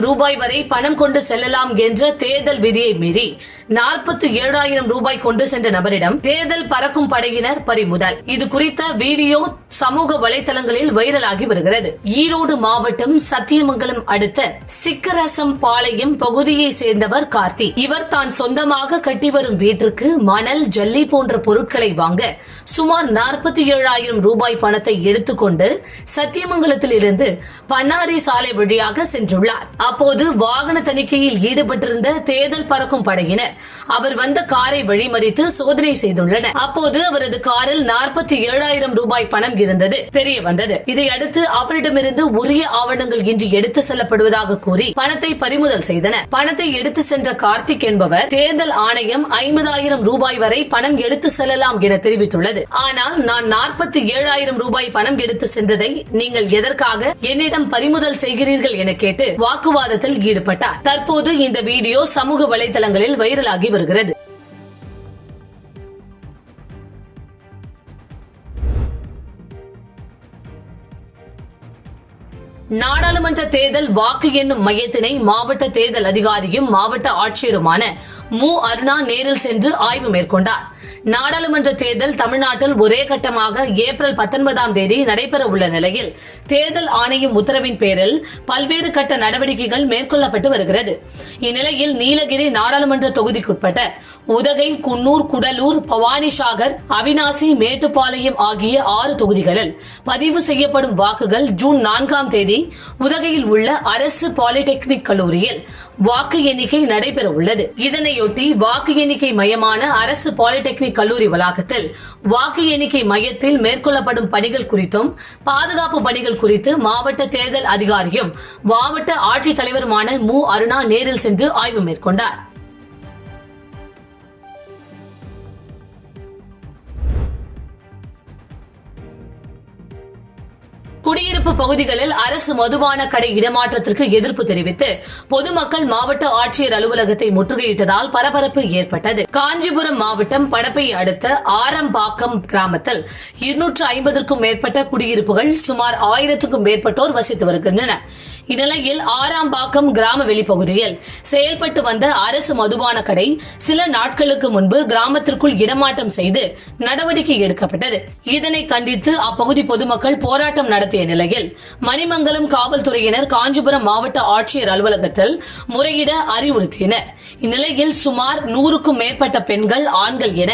ரூபாய் வரை பணம் கொண்டு செல்லலாம் என்ற தேர்தல் விதியை மீறி 47,000 ரூபாய் கொண்டு சென்ற நபரிடம் தேர்தல் பறக்கும் படையினர் பறிமுதல். இது குறித்த வீடியோ சமூக வலைதளங்களில் வைரலாகி வருகிறது. ஈரோடு மாவட்டம் சத்தியமங்கலம் அடுத்த சிக்கரசம் பாளையம் பகுதியை சேர்ந்தவர் கார்த்தி. இவர் தான் சொந்தமாக கட்டி வரும் வீட்டிற்கு மணல், ஜல்லி போன்ற பொருட்களை வாங்க சுமார் 47,000 ரூபாய் பணத்தை எடுத்துக்கொண்டு சத்தியமங்கலத்தில் இருந்து பண்ணாரி சாலை வழியாக சென்றுள்ளார். அப்போது வாகன தணிக்கையில் ஈடுபட்டிருந்த தேர்தல் பறக்கும் படையினர் அவர் வந்த காரை வழிமறித்து சோதனை செய்துள்ளனர். அப்போது அவரது காரில் 47,000 ரூபாய் பணம் இருந்தது தெரிய வந்தது. இதையடுத்து அவரிடமிருந்து உரிய ஆவணங்கள் இன்றி எடுத்து செல்லப்படுவதாக கூறி பணத்தை பறிமுதல் செய்தனர். பணத்தை எடுத்து சென்ற கார்த்திக் என்பவர் தேர்தல் ஆணையம் 50,000 ரூபாய் வரை பணம் எடுத்து செல்லலாம் என தெரிவித்துள்ளது. ஆனால் நான் 47,000 ரூபாய் பணம் எடுத்து சென்றதை நீங்கள் எதற்காக என்னிடம் பறிமுதல் செய்கிறீர்கள் என கேட்டு வாக்குவாதத்தில் ஈடுபட்டார். தற்போது இந்த வீடியோ சமூக வலைதளங்களில் வைரலாகி வருகிறது. நாடாளுமன்ற தேர்தல் வாக்கு எண்ணும் மையத்தினை மாவட்ட தேர்தல் அதிகாரியும் மாவட்ட ஆட்சியருமான மு. அருணா நேரில் சென்று ஆய்வு மேற்கொண்டார். நாடாளுமன்ற தேர்தல் தமிழ்நாட்டில் ஒரே கட்டமாக ஏப்ரல் 19ஆம் தேதி நடைபெற உள்ள நிலையில் தேர்தல் ஆணையம் உத்தரவின் பேரில் பல்வேறு கட்ட நடவடிக்கைகள் மேற்கொள்ளப்பட்டு வருகிறது. இந்நிலையில் நீலகிரி நாடாளுமன்ற தொகுதிக்குட்பட்ட உதகை, குன்னூர், குடலூர், பவானிசாகர், அவினாசி, மேட்டுப்பாளையம் ஆகிய 6 தொகுதிகளில் பதிவு செய்யப்படும் வாக்குகள் ஜூன் 4ஆம் தேதி உதகையில் உள்ள அரசு பாலிடெக்னிக் கல்லூரியில் வாக்கு எண்ணிக்கை நடைபெற உள்ளது. இதனையொட்டி வாக்கு எண்ணிக்கை மையமான அரசு பாலிடெக்னிக் கல்லூரி வளாகத்தில் வாக்கு எண்ணிக்கை மையத்தில் மேற்கொள்ளப்படும் பணிகள் குறித்தும் பாதுகாப்பு பணிகள் குறித்து மாவட்ட தேர்தல் அதிகாரியும் மாவட்ட ஆட்சித்தலைவருமான மு. அருணா நேரில் சென்று ஆய்வு மேற்கொண்டார். குடியிருப்பு பகுதிகளில் அரசு மதுபான கடை இடமாற்றத்திற்கு எதிர்ப்பு தெரிவித்து பொதுமக்கள் மாவட்ட ஆட்சியர் அலுவலகத்தை முற்றுகையிட்டதால் பரபரப்பு ஏற்பட்டது. காஞ்சிபுரம் மாவட்டம் படப்பை அடுத்த ஆரம்பாக்கம் கிராமத்தில் 250க்கும் மேற்பட்ட குடியிருப்புகள் சுமார் 1000க்கும் மேற்பட்டோர் வசித்து வருகின்றனர். இந்நிலையில் ஆரம்பாக்கம் கிராம வெளிப்பகுதியில் செயல்பட்டு வந்த அரசு மதுபான கடை சில நாட்களுக்கு முன்பு கிராமத்திற்குள் இடமாற்றம் செய்து நடவடிக்கை எடுக்கப்பட்டது. இதனை கண்டித்து அப்பகுதி பொதுமக்கள் போராட்டம் நடத்திய நிலையில் மணிமங்கலம் காவல்துறையினர் காஞ்சிபுரம் மாவட்ட ஆட்சியர் அலுவலகத்தில் முறையிட அறிவுறுத்தினர். இந்நிலையில் சுமார் 100க்கும் மேற்பட்ட பெண்கள், ஆண்கள் என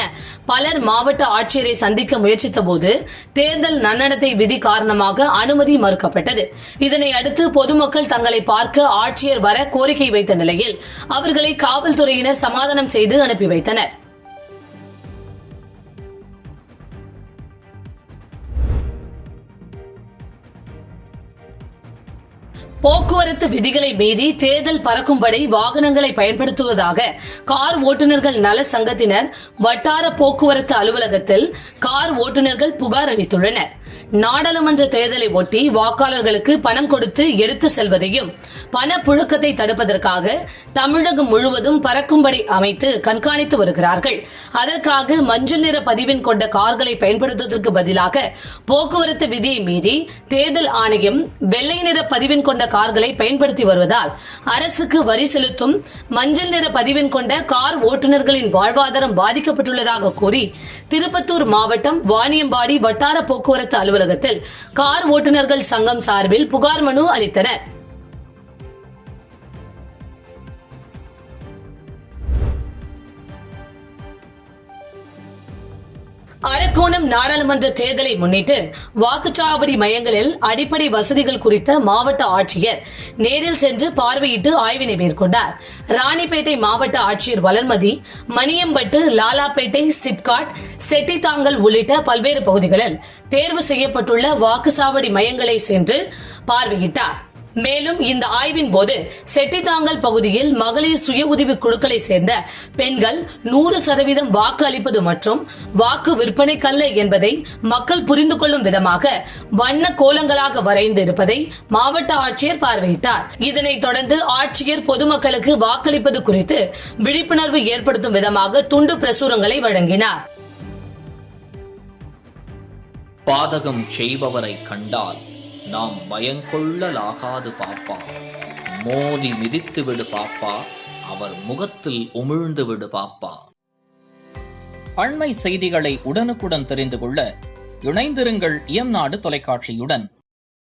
பலர் மாவட்ட ஆட்சியரை சந்திக்க முயற்சித்த போது தேர்தல் நன்னடத்தை விதி காரணமாக அனுமதி மறுக்கப்பட்டது. இதனை அடுத்து பொதுமக்கள் தங்களை பார்க்க ஆட்சியர் வர கோரிக்கை வைத்த நிலையில் அவர்களை காவல்துறையினர் சமாதானம் செய்து அனுப்பி வைத்தனர். போக்குவரத்து விதிகளை மீறி தேர்தல் பறக்கும் படை வாகனங்களை பயன்படுத்துவதாக கார் ஓட்டுநர்கள் நல சங்கத்தினர் வட்டார போக்குவரத்து அலுவலகத்தில் கார் ஓட்டுநர்கள் புகார் அளித்துள்ளனர். நாடாளுமன்ற தேர்தலை ஒட்டி வாக்காளர்களுக்கு பணம் கொடுத்து எடுத்து செல்வதையும் பணப்புழக்கத்தை தடுப்பதற்காக தமிழகம் முழுவதும் பறக்கும்படை அமைத்து கண்காணித்து வருகிறார்கள். அதற்காக மஞ்சள் நிற பதிவெண் கொண்ட கார்களை பயன்படுத்துவதற்கு பதிலாக போக்குவரத்து விதியை மீறி தேர்தல் ஆணையம் வெள்ளை நிற பதிவெண் கொண்ட கார்களை பயன்படுத்தி வருவதால் அரசுக்கு வரி செலுத்தும் மஞ்சள் நிற பதிவெண் கொண்ட கார் ஓட்டுநர்களின் வாழ்வாதாரம் பாதிக்கப்பட்டுள்ளதாக கூறி திருப்பத்தூர் மாவட்டம் வாணியம்பாடி வட்டார போக்குவரத்து அலுவலகத்தில் கார் ஓட்டுநர்கள் சங்கம் சார்பில் புகார் மனு அளித்தனர். அரக்கோணம் நாடாளுமன்ற தேர்தலை முன்னிட்டு வாக்குச்சாவடி மையங்களில் அடிப்படை வசதிகள் குறித்த மாவட்ட ஆட்சியர் நேரில் சென்று பார்வையிட்டு ஆய்வினை மேற்கொண்டார். ராணிப்பேட்டை மாவட்ட ஆட்சியர் வளர்மதி மணியம்பட்டு, லாலாப்பேட்டை, சிப்காட், செட்டித்தாங்கல் உள்ளிட்ட பல்வேறு பகுதிகளில் தேர்வு செய்யப்பட்டுள்ள வாக்குச்சாவடி மையங்களை சென்று பார்வையிட்டார். மேலும் இந்த ஆய்வின் போது செட்டித்தாங்கல் பகுதியில் மகளிர் சுய உதவி குழுக்களை சேர்ந்த பெண்கள் 100% வாக்கு அளிப்பது மற்றும் வாக்கு விற்பனைக்கல்ல என்பதை மக்கள் புரிந்து கொள்ளும் விதமாக வண்ண கோலங்களாக வரைந்து இருப்பதை மாவட்ட ஆட்சியர் பார்வையிட்டார். இதனைத் தொடர்ந்து ஆட்சியர் பொதுமக்களுக்கு வாக்களிப்பது குறித்து விழிப்புணர்வு ஏற்படுத்தும் விதமாக துண்டு பிரசுரங்களை வழங்கினார். பாதகம் செய்பவரை கண்டால் நாம் பயங்கொள்ளலாகாது பாப்பா. மோதி மிதித்து விடு பாப்பா, அவர் முகத்தில் உமிழ்ந்து விடு பாப்பா. அண்மை செய்திகளை உடனுக்குடன் தெரிந்து கொள்ள இணைந்திருங்கள் இயம்நாடு தொலைக்காட்சியுடன்.